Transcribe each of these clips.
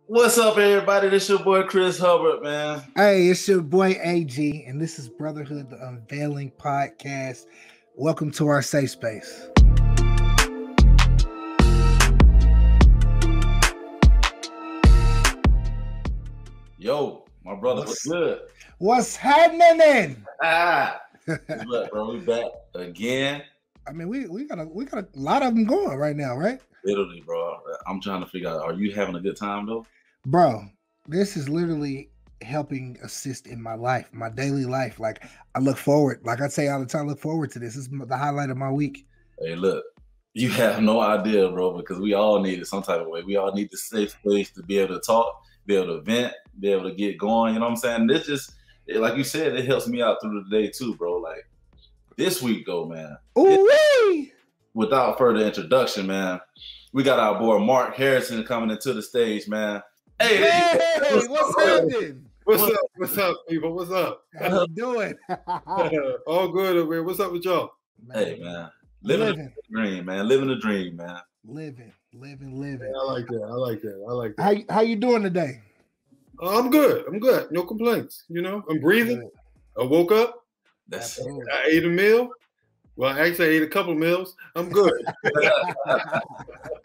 What's up, everybody? This your boy Chris Hubbard, man. Hey, it's your boy AG, and this is Brotherhood the Unveiling podcast. Welcome to our safe space. Yo, my brother, what's good? What's happening? Look, bro, we back again. I mean, we got a lot of them going right now, right? Literally, bro. I'm trying to figure out, are you having a good time though? Bro, this is literally helping assist in my life, my daily life. Like I look forward, like I say all the time, look forward to this. This is the highlight of my week. Hey, look, you have no idea, bro, because we all need it some type of way. We all need the safe space to be able to talk, be able to vent, be able to get going. You know what I'm saying? This just, like you said, it helps me out through the day too, bro. Like this week, though, man. Ooh-wee! Without further introduction, man, we got our boy Mark Harrison coming into the stage, man. Hey, what's happening? What's up, people? What's up? How you doing? All good over here. What's up with y'all? Hey, man. Living the dream, man. Living the dream, man. Living. Yeah, I like that. How you doing today? I'm good. No complaints. You know, I'm breathing. Good. I woke up. I ate a meal. Well, actually, I ate a couple meals. I'm good.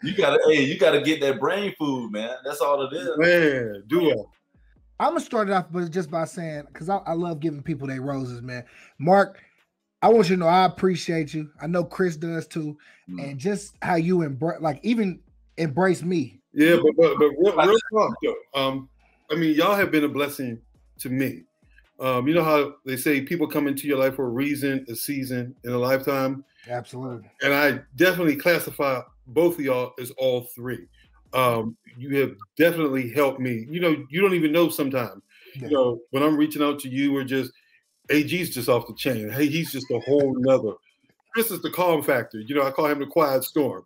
You gotta get that brain food, man. That's all it is. Man, do I? I'm gonna start it off, but just by saying, because I love giving people their roses, man. Mark, I want you to know I appreciate you. I know Chris does too, and just how you embrace me. Yeah, but real talk though. I mean, y'all have been a blessing to me. You know how they say people come into your life for a reason, a season, and a lifetime? Absolutely. And I definitely classify both of y'all as all three. You have definitely helped me. You know, you don't even know sometimes. Yeah. You know, when I'm reaching out to you, we're just, AG's just off the chain. Hey, he's just a whole nother. Chris is the calm factor. You know, I call him the quiet storm.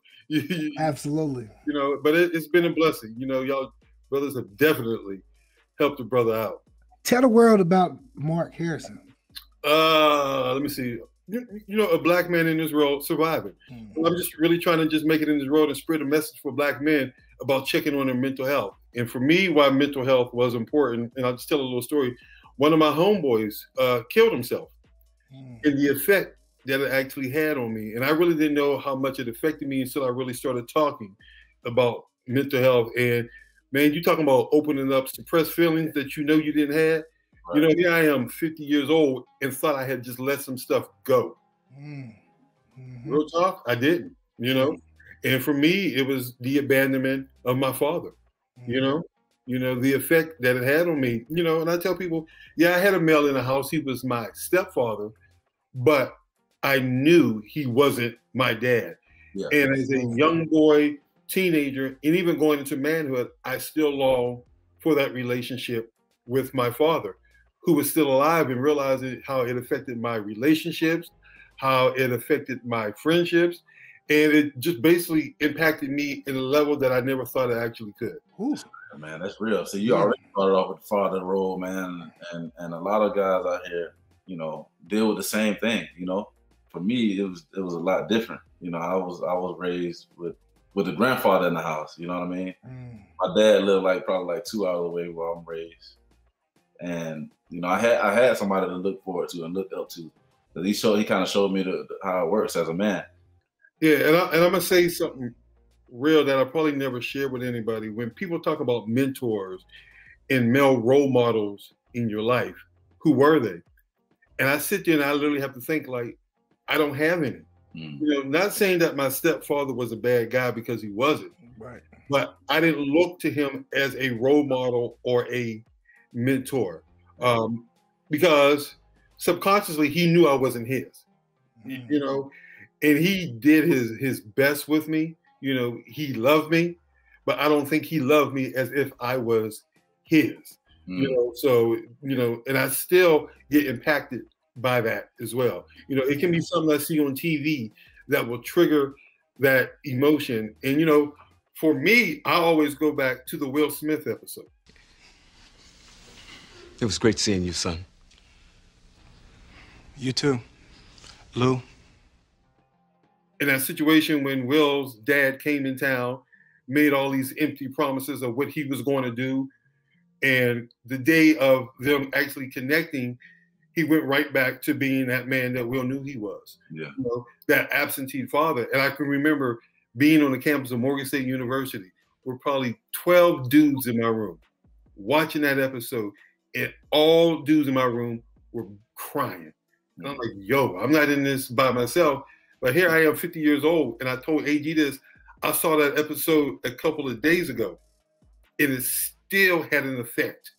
Absolutely. You know, but it's been a blessing. You know, y'all brothers have definitely helped a brother out. Tell the world about Mark Harrison. Let me see. You know, a black man in this world surviving. I'm just really trying to just make it in this world and spread a message for black men about checking on their mental health. And for me, why mental health was important, and I'll just tell a little story. One of my homeboys killed himself, and the effect that it actually had on me. And I really didn't know how much it affected me until I really started talking about mental health. And man, you talking about opening up suppressed feelings that you know you didn't have. Right. You know, here I am 50 years old and thought I had just let some stuff go. Real talk, I didn't, you know. And for me, it was the abandonment of my father, you know, the effect that it had on me, you know. And I tell people, yeah, I had a male in the house. He was my stepfather, but I knew he wasn't my dad. Yeah. And as a young boy, teenager, and even going into manhood, I still long for that relationship with my father, who was still alive, and realizing how it affected my relationships, how it affected my friendships, and it just basically impacted me in a level that I never thought it actually could. Ooh. Man, that's real. So you already started off with the father role, man, and a lot of guys out here, you know, deal with the same thing. You know, for me, it was a lot different. You know, I was raised with a grandfather in the house, you know what I mean? My dad lived probably 2 hours away where I'm raised. And, you know, I had somebody to look forward to and look up to. He kind of showed me how it works as a man. Yeah, and I'm going to say something real that I probably never shared with anybody. When people talk about mentors and male role models in your life, who were they? And I sit there and I literally have to think I don't have any. You know, not saying that my stepfather was a bad guy, because he wasn't. Right. But I didn't look to him as a role model or a mentor, because subconsciously he knew I wasn't his. You know, and he did his best with me. You know, he loved me, but I don't think he loved me as if I was his. You know, so, you know, and I still get impacted by that as well. You know, it can be something I see on TV that will trigger that emotion. And, you know, for me, I always go back to the Will Smith episode. It was great seeing you, son. You too, Lou. In that situation when Will's dad came in town made all these empty promises of what he was going to do. And the day of them actually connecting, he went right back to being that man that Will knew he was. Yeah. You know, that absentee father. And I can remember being on the campus of Morgan State University with probably 12 dudes in my room watching that episode, and all dudes in my room were crying. And I'm like, yo, I'm not in this by myself. But here I am, 50 years old, and I told AG this. I saw that episode a couple of days ago, and it still had an effect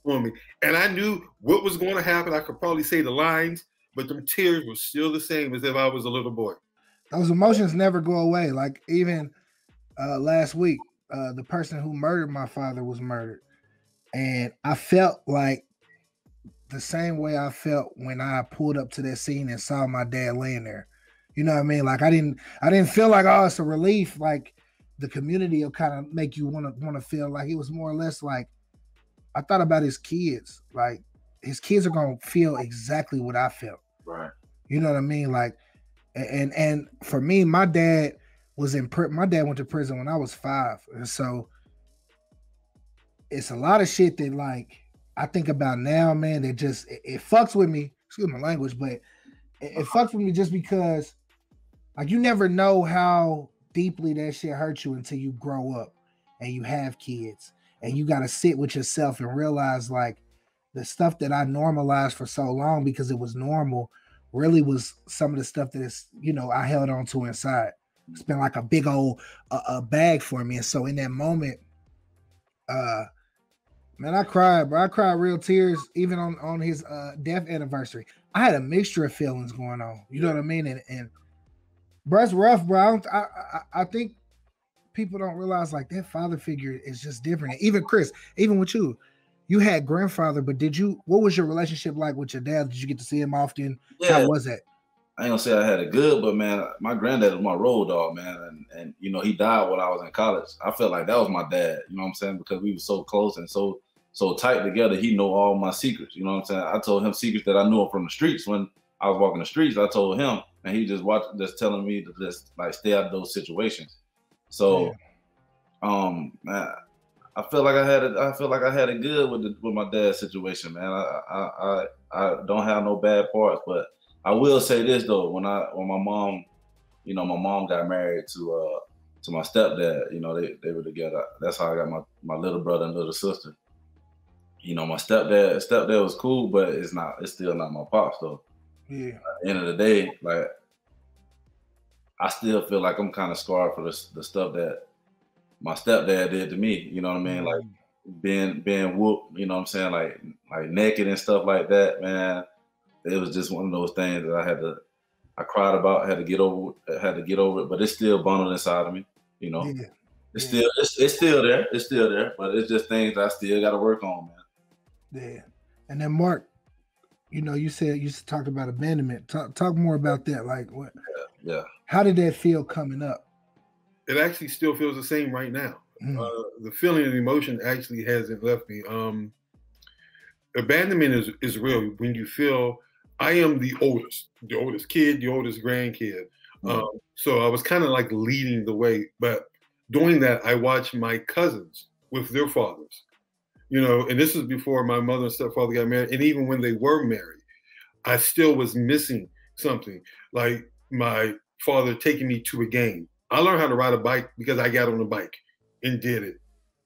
on me. And I knew what was going to happen. I could probably say the lines, but them tears were still the same as if I was a little boy. Those emotions never go away. Like even last week, the person who murdered my father was murdered. And I felt like the same way I felt when I pulled up to that scene and saw my dad laying there. You know what I mean? Like I didn't feel like, oh, it's a relief. Like the community will kind of make you want to feel like it was more or less like I thought about his kids. Like his kids are gonna feel exactly what I felt. Right. You know what I mean? Like, and for me, my dad was my dad went to prison when I was 5, and so it's a lot of shit that like I think about now, man. That just it fucks with me. Excuse my language, but it fucks with me just because, like, you never know how deeply that shit hurts you until you grow up and you have kids and you got to sit with yourself and realize like the stuff that I normalized for so long because it was normal really was some of the stuff that is, you know, I held on to inside. It's been like a big old bag for me. And so in that moment, man, I cried, bro. I cried real tears even on his death anniversary. I had a mixture of feelings going on. You know what I mean? And bro, it's rough, bro. I think people don't realize like that father figure is just different. And even Chris, even with you had grandfather, but what was your relationship like with your dad? Did you get to see him often? Yeah. How was that? I ain't gonna say I had it good, but man, my granddad was my road dog, man. And you know, he died when I was in college. I felt like that was my dad, you know what I'm saying? Because we were so close and so tight together. He know all my secrets, you know what I'm saying? I told him secrets that I knew from the streets. When I was walking the streets, I told him, and he just telling me to just like stay out of those situations. So man, I feel like I had it good with my dad's situation, man. I don't have no bad parts, but I will say this though, when my mom, you know, my mom got married to my stepdad, you know, they were together. That's how I got my little brother and little sister. You know, my stepdad was cool, but it's still not my pops though. Yeah. At the end of the day, like I still feel like I'm kind of scarred for the stuff that my stepdad did to me. You know what I mean? Like being whooped, you know what I'm saying? Like naked and stuff like that, man. It was just one of those things that I cried about, had to get over it, but it's still bundled inside of me, you know. Yeah. It's still there. It's still there, but it's just things I still got to work on, man. Yeah. And then Mark, you know, you talked about abandonment. Talk more about that. Like what? Yeah. How did that feel coming up? It actually still feels the same right now. The feeling and emotion actually hasn't left me. Abandonment is real when you feel I am the oldest kid, the oldest grandkid. So I was kind of like leading the way, but doing that, I watched my cousins with their fathers, you know, and this is before my mother and stepfather got married. And even when they were married, I still was missing something, like my father taking me to a game. I learned how to ride a bike because I got on a bike and did it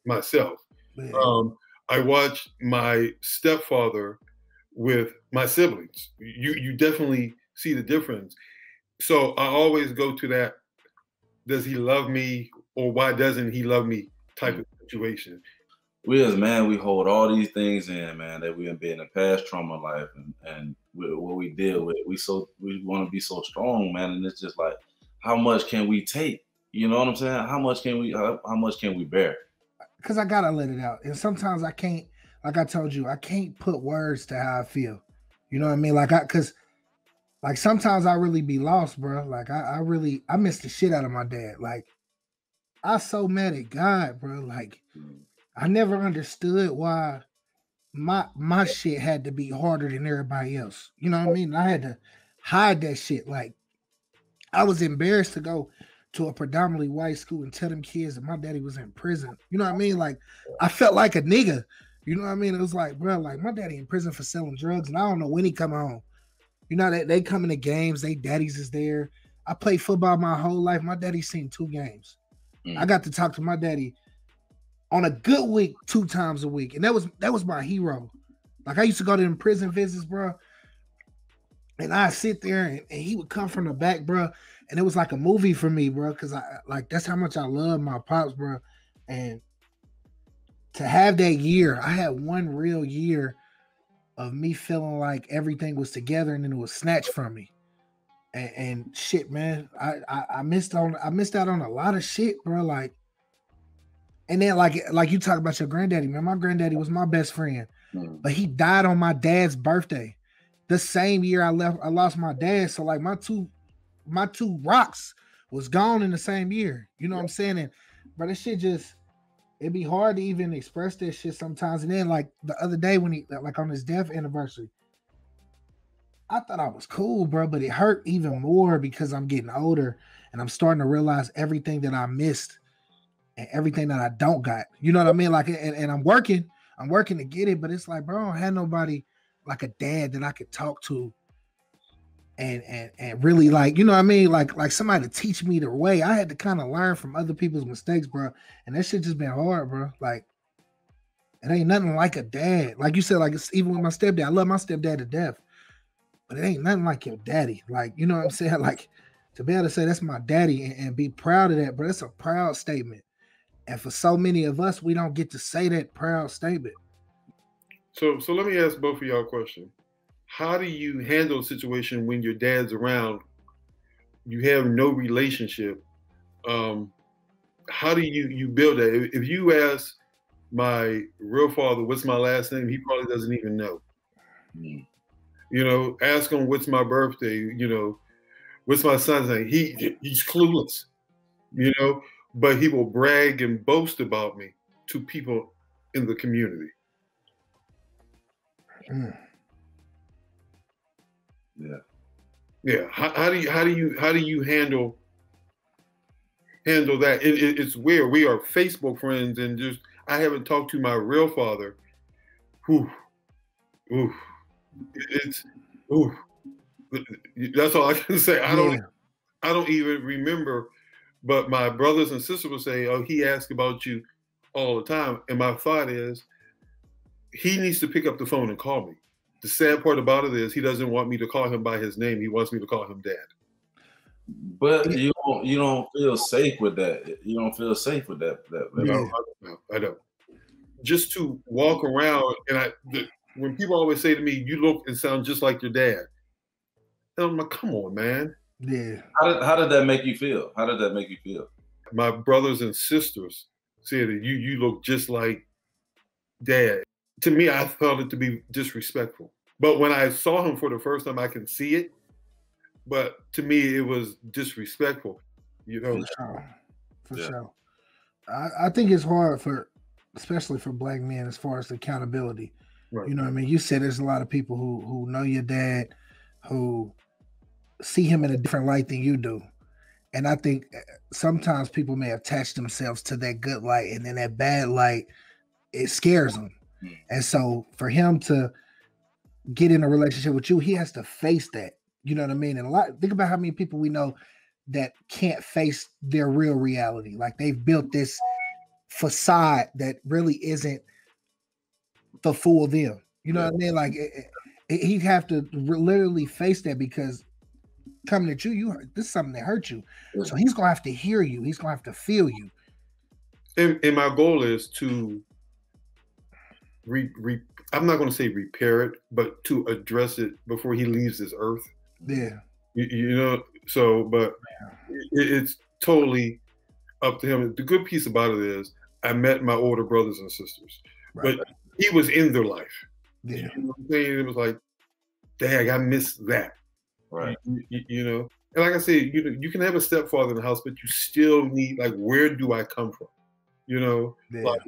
myself. I watched my stepfather with my siblings. You definitely see the difference. So I always go to that, does he love me or why doesn't he love me type of situation. We as man, we hold all these things in, man, that we've been in the past trauma life and what we deal with. We want to be so strong, man, and it's just like, how much can we take? You know what I'm saying? How much can we bear? Because I gotta let it out, and sometimes I can't. Like I told you, I can't put words to how I feel. You know what I mean? Because sometimes I really be lost, bro. Like I miss the shit out of my dad. Like I so mad at God, bro. Like I never understood why my shit had to be harder than everybody else. You know what I mean? I had to hide that shit. Like I was embarrassed to go to a predominantly white school and tell them kids that my daddy was in prison. You know what I mean? Like, I felt like a nigga. You know what I mean? It was like, bro, like my daddy in prison for selling drugs, and I don't know when he come home. You know, they come into games, they daddies is there. I played football my whole life. My daddy seen 2 games. I got to talk to my daddy on a good week 2 times a week. And that was my hero. Like I used to go to them prison visits, bro. And I'd sit there and he would come from the back, bro. And it was like a movie for me, bro. Cause that's how much I love my pops, bro. And to have that year, I had 1 real year of me feeling like everything was together and then it was snatched from me. And shit, man, I missed out on a lot of shit, bro. Like, and then like you talk about your granddaddy, man. My granddaddy was my best friend, but he died on my dad's birthday, the same year I lost my dad. So like my two rocks was gone in the same year. You know what I'm saying? And but this shit just, it'd be hard to even express that shit sometimes. And then like the other day when he, like on his death anniversary, I thought I was cool, bro, but it hurt even more because I'm getting older and I'm starting to realize everything that I missed and everything that I don't got. You know what I mean? Like, and I'm working to get it, but it's like, bro, I don't have nobody like a dad that I could talk to and really, like, you know what I mean? Like somebody to teach me the way. I had to kind of learn from other people's mistakes, bro. And that shit just been hard, bro. Like, it ain't nothing like a dad. Like you said, like, it's even with my stepdad. I love my stepdad to death. But it ain't nothing like your daddy. Like, you know what I'm saying? Like, to be able to say that's my daddy and be proud of that, bro, that's a proud statement. And for so many of us, we don't get to say that proud statement. So let me ask both of y'all a question. How do you handle a situation when your dad's around, you have no relationship? How do you build that? If you ask my real father, what's my last name, he probably doesn't even know. You know, ask him what's my birthday, you know, what's my son's name. He's clueless, you know, but he will brag and boast about me to people in the community. Yeah. How do you handle that? It's weird. We are Facebook friends, and just I haven't talked to my real father. That's all I can say. I don't even remember. But my brothers and sisters will say, "Oh, he asks about you all the time." And my thought is, he needs to pick up the phone and call me. The sad part about it is he doesn't want me to call him by his name. He wants me to call him Dad. But you don't feel safe with that. You don't feel safe with that. No, I don't. Just to walk around, and when people always say to me, "You look and sound just like your dad," and I'm like, "Come on, man." Yeah. How did that make you feel? How did that make you feel? My brothers and sisters said that you look just like Dad. To me, I felt it to be disrespectful. But when I saw him for the first time, I can see it. But to me, it was disrespectful. You know. For sure. I think it's hard especially for Black men, as far as accountability. Right. You know what I mean? You said there's a lot of people who know your dad, who see him in a different light than you do. And I think sometimes people may attach themselves to that good light, and then that bad light, it scares them. And so for him to get in a relationship with you, he has to face that. You know what I mean? And think about how many people we know that can't face their real reality. Like, they've built this facade that really isn't the full them. You know what I mean? Like, he'd have to literally face that, because coming at you, this is something that hurt you. So he's gonna have to hear you. He's gonna have to feel you. And my goal is to I'm not going to say repair it, but to address it before he leaves this earth. Yeah. You know, so, but it's totally up to him. The good piece about it is I met my older brothers and sisters, but he was in their life. Yeah. You know what I'm saying? It was like, dang, I missed that. Right. You know, and like I said, you can have a stepfather in the house, but you still need, like, where do I come from? You know, like,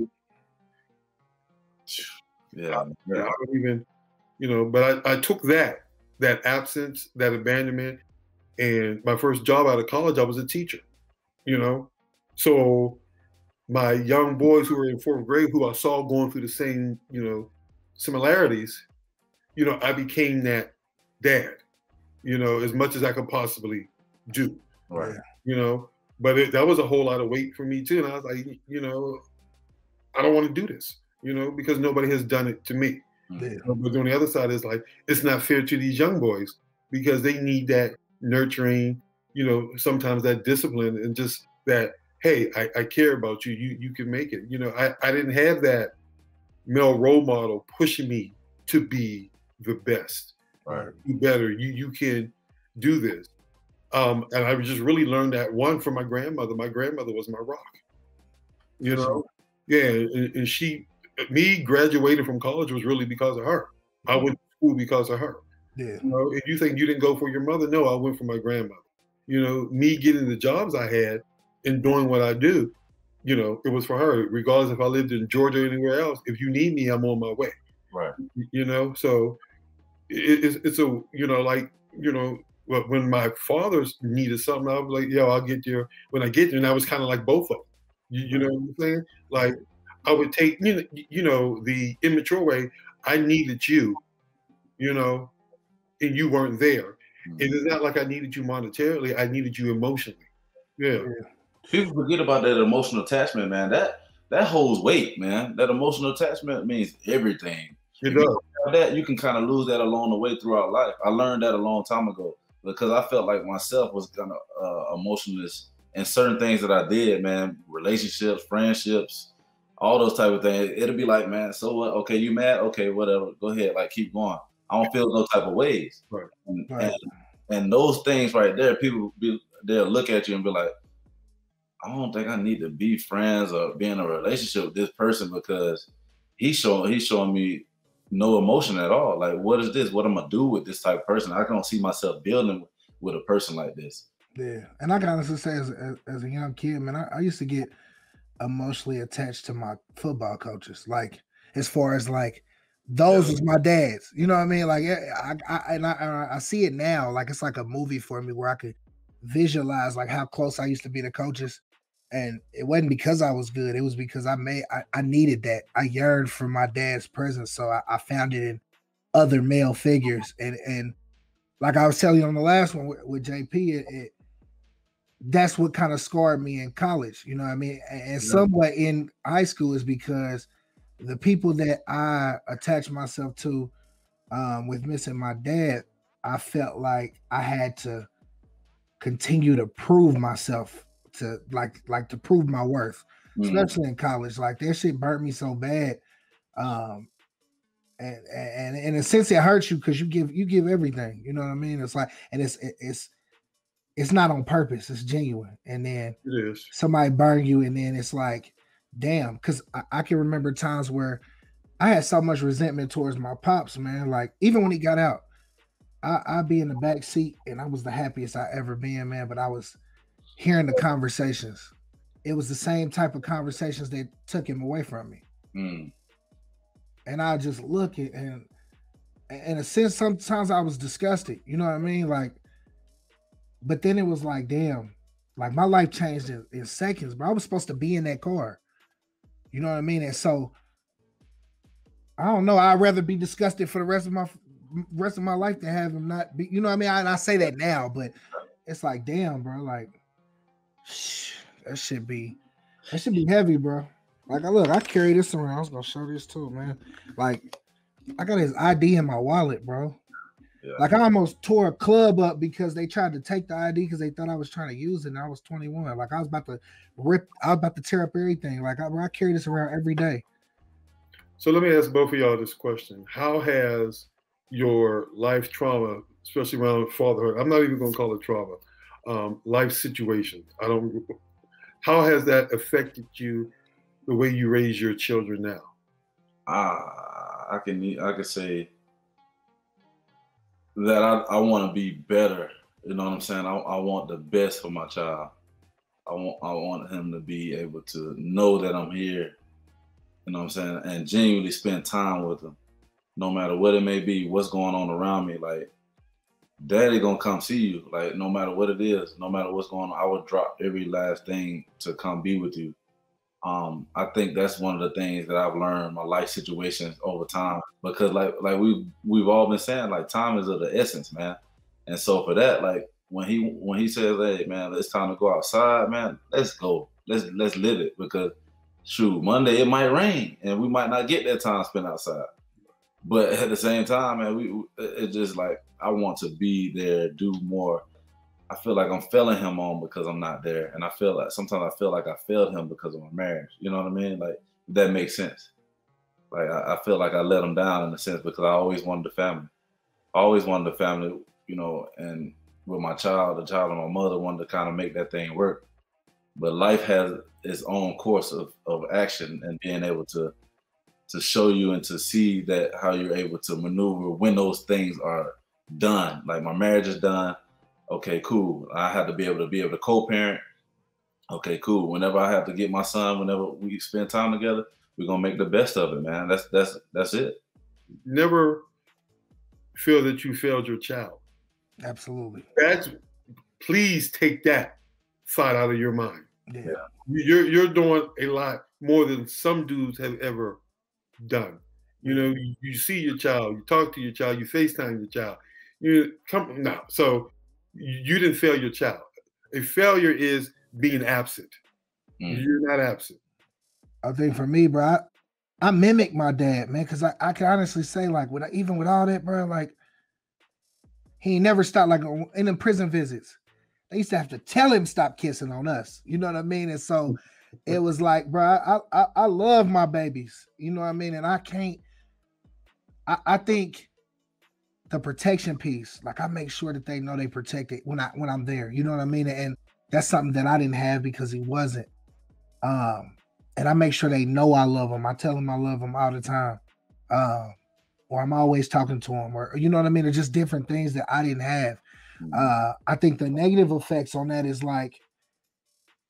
I don't even, you know, but I took that absence, that abandonment, and my first job out of college, I was a teacher. you know. So my young boys who were in 4th grade, who I saw going through the same, you know, similarities, you know, I became that dad, you know, as much as I could possibly do, Right. you know. But that was a whole lot of weight for me too, and I was like, you know, I don't want to do this, you know, because nobody has done it to me. Yeah. But on the other side, it's like it's not fair to these young boys because they need that nurturing, you know, sometimes that discipline and just that, hey, I care about you. You can make it. You know, I didn't have that male role model pushing me to be the best. Right. You better. You can do this. And I just really learned that one from my grandmother. My grandmother was my rock. You know, yeah, and me graduating from college was really because of her. I went to school because of her. Yeah. You know, if you think you didn't go for your mother, no, I went for my grandmother. You know, me getting the jobs I had and doing what I do, you know, it was for her. Regardless if I lived in Georgia or anywhere else, if you need me, I'm on my way. Right. You know, so it's a, you know, like, you know, when my father needed something, I was like, yo, I'll get there when I get there. And I was kind of like both of them. You know what I'm saying? Like, I would take, you know, the immature way. I needed you, you know, and you weren't there. And it's not like I needed you monetarily. I needed you emotionally. Yeah. People forget about that emotional attachment, man. That holds weight, man. That emotional attachment means everything. It If does. you have that, you can kind of lose that along the way throughout life. I learned that a long time ago because I felt like myself was kind of emotionless in certain things that I did, man. Relationships, friendships, all those type of things. It'll be like, man, so what? Okay, you mad? Okay, whatever. Go ahead, like keep going. I don't feel those type of ways. Right. And those things right there, they'll look at you and be like, I don't think I need to be friends or be in a relationship with this person because he's showing me no emotion at all. Like, what is this? What I'm gonna do with this type of person? I don't see myself building with a person like this. Yeah, and I can honestly say, as a young kid, man, I used to get emotionally attached to my football coaches. Like, as far as like, those was my dads. You know what I mean? Like, I see it now. Like, it's like a movie for me where I could visualize like how close I used to be to coaches. And it wasn't because I was good. It was because I needed that. I yearned for my dad's presence. So I found it in other male figures. And like I was telling you on the last one with JP, that's what kind of scarred me in college. You know what I mean? And somewhat in high school is because the people that I attached myself to with missing my dad, I felt like I had to continue to prove myself to like to prove my worth, especially in college. Like that shit burnt me so bad. And in a sense it hurts you because you give everything, you know what I mean? It's like, and it's not on purpose, it's genuine. And then it is. Somebody burn you, and then it's like, damn, because I can remember times where I had so much resentment towards my pops, man. Like even when he got out, I'd be in the back seat and I was the happiest I ever been, man. But I was hearing the conversations. It was the same type of conversations that took him away from me. And I just look at, and in a sense, sometimes I was disgusted, you know what I mean? Like, but then it was like, damn, like my life changed in seconds, but I was supposed to be in that car. You know what I mean? And so I don't know. I'd rather be disgusted for the rest of my life than have him not be, you know what I mean? I say that now, but it's like, damn, bro, like that should be heavy, bro. Like, I carry this around. I was gonna show this too, man. Like, I got his ID in my wallet, bro. Yeah. Like, I almost tore a club up because they tried to take the ID because they thought I was trying to use it, and I was 21. Like, I was about to tear up everything. Like, I carry this around every day. So let me ask both of y'all this question: how has your life trauma, especially around fatherhood, I'm not even gonna call it trauma, life situations, how has that affected you? The way you raise your children now? I can say that I want to be better. You know what I'm saying? I want the best for my child. I want him to be able to know that I'm here. You know what I'm saying? And genuinely spend time with him, no matter what it may be, what's going on around me. Like, Daddy gonna come see you. Like, no matter what it is, no matter what's going on, I would drop every last thing to come be with you. I think that's one of the things that I've learned my life situations over time, because like we've all been saying, like, time is of the essence, man. And so for that, like, when he says, hey man, it's time to go outside, man, let's go. Let's live it, because shoot, Monday it might rain and we might not get that time spent outside. But at the same time, man, it's just like, I want to be there, do more. I feel like I'm failing him on because I'm not there. And sometimes I feel like I failed him because of my marriage. You know what I mean? Like, that makes sense. Like, I feel like I let him down in a sense, because I always wanted the family. I always wanted the family, you know, and with my child, the child of my mother, wanted to kind of make that thing work. But life has its own course of action, and being able to show you and to see that how you're able to maneuver when those things are done. Like, my marriage is done. Okay, cool. I have to be able to co-parent. Okay, cool. Whenever I have to get my son, whenever we spend time together, we're gonna make the best of it, man. That's it. Never feel that you failed your child. Absolutely. Please take that thought out of your mind. Yeah. You're doing a lot more than some dudes have ever done. You know, you see your child, you talk to your child, you FaceTime your child. So you didn't fail your child. A failure is being absent. You're not absent. I think for me, bro, I mimic my dad, man, because I can honestly say, like, even with all that, bro, like, he never stopped. Like, in the prison visits, they used to have to tell him stop kissing on us. You know what I mean? And so it was like, bro, I love my babies. You know what I mean? And I can't. I think the protection piece, like, I make sure that they know they protected when I'm there. You know what I mean? And that's something that I didn't have because he wasn't. And I make sure they know I love them. I tell them I love them all the time. Or I'm always talking to them, or, you know what I mean? It's just different things that I didn't have. I think the negative effects on that is, like,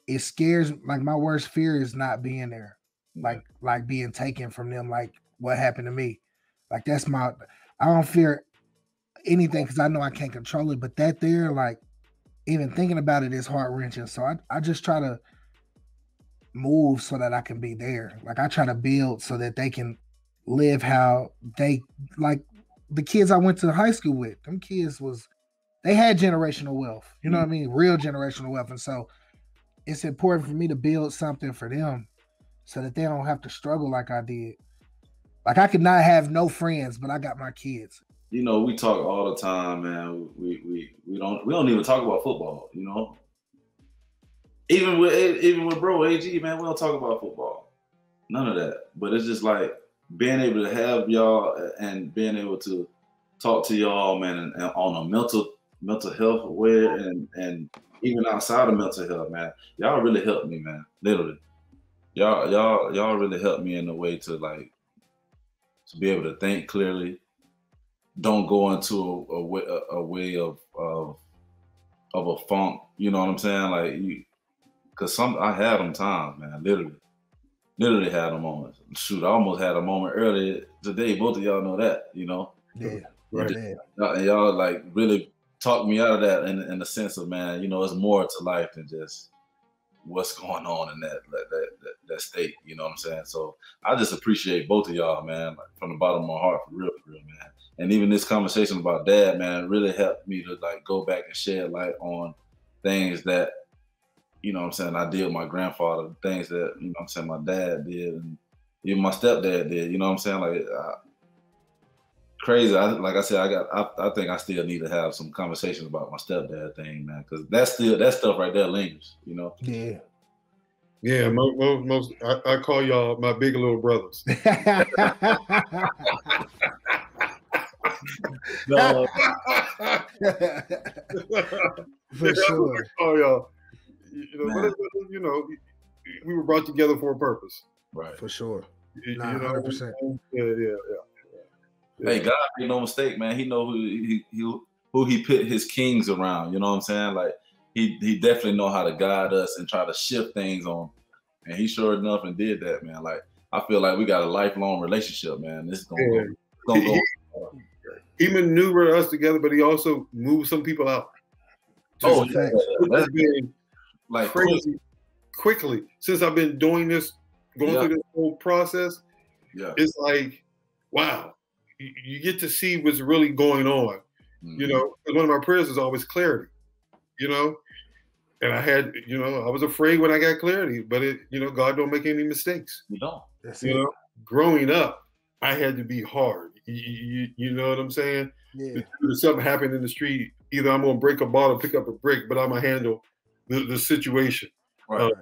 it scares, like, my worst fear is not being there, like being taken from them, like what happened to me. Like, I don't fear anything because I know I can't control it, but that there, like, even thinking about it is heart-wrenching. So I just try to move so that I can be there. Like, I try to build so that they can live how they, like, the kids I went to high school with, them kids they had generational wealth, you know what I mean? Real generational wealth. And so it's important for me to build something for them so that they don't have to struggle like I did. Like, I could not have no friends, but I got my kids. You know, we talk all the time, man. We don't even talk about football, you know. Even with bro AG, man, we don't talk about football. None of that. But it's just like being able to have y'all and being able to talk to y'all, man, and on a mental health way, and even outside of mental health, man. Y'all really helped me, man. Literally. Y'all really helped me in a way to, like, to be able to think clearly. Don't go into a way of a funk, you know what I'm saying? Like, because I had them times, man, literally had them moments. Shoot, I almost had a moment earlier today. Both of y'all know that, you know? Yeah. Right. And y'all, like, really talked me out of that in the sense of, man, you know, it's more to life than just what's going on in that state, you know what I'm saying? So I just appreciate both of y'all, man, like, from the bottom of my heart, for real, man. And even this conversation about dad, man, really helped me to, like, go back and shed light on things that, you know what I'm saying, I did with my grandfather, things that, you know what I'm saying, my dad did, and even my stepdad did, you know what I'm saying? Like, crazy. Like I said, I think I still need to have some conversations about my stepdad thing, man, because that stuff right there lingers, you know? Yeah. Yeah, most I call y'all my big little brothers. No. For sure. Oh, y'all. You know, we were brought together for a purpose. Right. For sure. 100%. Yeah. Hey, God made no mistake, man. He know who he put his kings around. You know what I'm saying? Like, he definitely know how to guide us and try to shift things on. And he sure enough and did that, man. Like, I feel like we got a lifelong relationship, man. This is gonna go. he maneuvered us together, but he also moved some people out. Oh, yeah, It's been like crazy quickly since I've been doing this, going through this whole process. Yeah, it's like, wow, you get to see what's really going on. You know, one of my prayers is always clarity. You know, and I had, you know, I was afraid when I got clarity, but it, you know, God don't make any mistakes. You don't. You know, growing up, I had to be hard. You know what I'm saying? Yeah. If something happened in the street, either I'm gonna break a bottle, pick up a brick, but I'm gonna handle the situation. Right.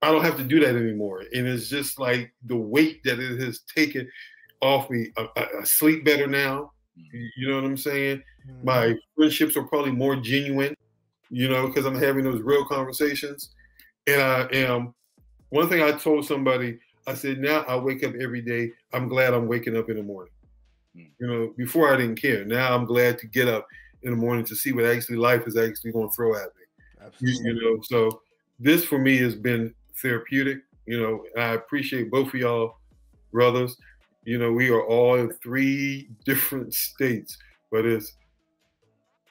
I don't have to do that anymore, and it's just like the weight that it has taken off me. I sleep better now. You know what I'm saying? My friendships are probably more genuine. You know, because I'm having those real conversations, and I am. One thing I told somebody, I said, now I wake up every day. I'm glad I'm waking up in the morning. You know, before I didn't care. Now I'm glad to get up in the morning to see what actually life is actually going to throw at me. Absolutely. You know, so this for me has been therapeutic. You know, I appreciate both of y'all brothers. You know, we are all in 3 different states, but it's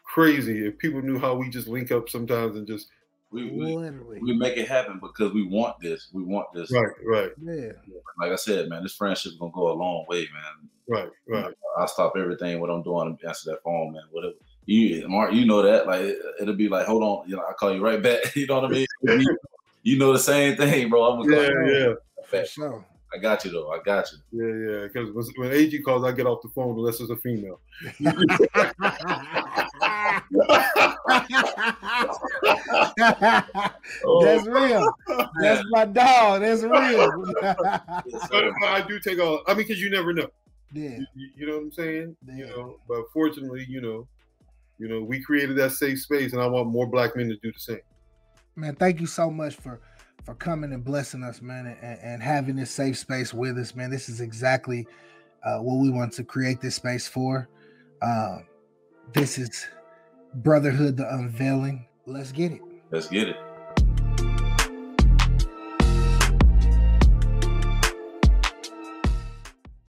crazy if people knew how we just link up sometimes and just we make it happen because we want this. We want this. Right. Yeah. Like I said, man, this friendship's gonna go a long way, man. Right. You know, I stop everything what I'm doing and answer that phone, man. Whatever. Mark, you know that. Like it'll be like, hold on, you know, I'll call you right back. You know what I mean? You know the same thing, bro. I'm gonna call you for sure. I got you though. I got you. Yeah. Because when AG calls, I get off the phone unless it's a female. That's real. That's my dog. That's real. But I do take all. I mean, because you never know. Yeah. You know what I'm saying? Yeah. You know, but fortunately, you know, we created that safe space, and I want more Black men to do the same. Man, thank you so much for coming and blessing us, man, and having this safe space with us, man. This is exactly what we want to create this space for. This is Brotherhood the Unveiling. Let's get it. Let's get it.